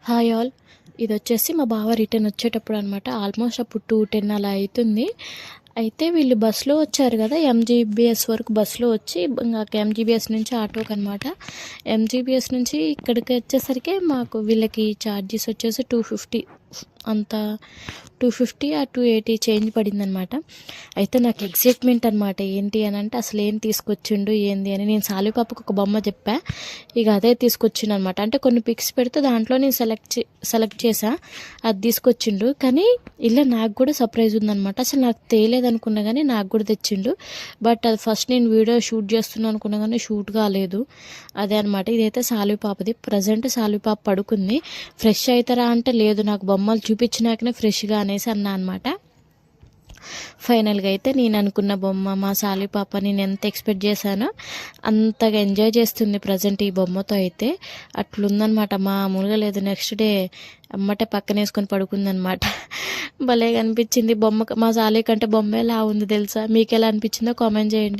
Hi all. ఇదొచ్చేసి మా బావ return వచ్చేటప్పుడు అనమాట. ఆల్మోస్ట్ అప్పుడు 2:10 అలా అవుతుంది. అయితే వీళ్ళు బస్సులో వచ్చారు కదా, ఎంజీబీఎస్ వరకు బస్సులో వచ్చి ఇంకా ఎంజీబీఎస్ నుంచి ఆటోకి అనమాట. ఎంజీబీఎస్ నుంచి ఇక్కడికి వచ్చేసరికి మాకు వీళ్ళకి ఛార్జెస్ వచ్చేసి 250 అంత, 250 ఆ 280 చేంజ్ పడిందనమాట. అయితే నాకు ఎగ్జైట్మెంట్ అనమాట. ఏంటి అని అంటే అసలు ఏం తీసుకొచ్చిండు ఏంది అని. నేను సాలిపాపకు ఒక బొమ్మ చెప్పా, ఇక అదే తీసుకొచ్చిండు అనమాట. అంటే కొన్ని పిక్స్ పెడితే దాంట్లో నేను సెలెక్ట్ చేసా, అది తీసుకొచ్చిండు. కానీ ఇలా నాకు కూడా సర్ప్రైజ్ ఉందనమాట. అసలు నాకు తేలేదనుకున్నా కానీ నాకు కూడా తెచ్చిండు. బట్ అది ఫస్ట్ నేను వీడియో షూట్ చేస్తున్నాను అనుకున్నా కానీ షూట్ కాలేదు. అదే అనమాట. ఇదైతే సాలిపాపది. ప్రజెంట్ సాలిపాప పడుకుంది. ఫ్రెష్ అవుతారా అంటే లేదు, నాకు బొమ్మలు చూపించినాకనే ఫ్రెష్గా అనేసి అన్నా అనమాట. ఫైనల్గా అయితే నేను అనుకున్న బొమ్మ మా సాలిపాప నేను ఎంత ఎక్స్పెక్ట్ చేశానో అంతగా ఎంజాయ్ చేస్తుంది ప్రజెంట్ ఈ బొమ్మతో. అయితే అట్లుందనమాట, మామూలుగా లేదు. నెక్స్ట్ డే అమ్మటే పక్కన వేసుకొని పడుకుందనమాట. భలేగా అనిపించింది బొమ్మ. మా సాలి కంటే బొమ్మ ఎలా ఉంది తెలుసా? మీకు ఎలా అనిపించిందో కామెంట్ చేయండి.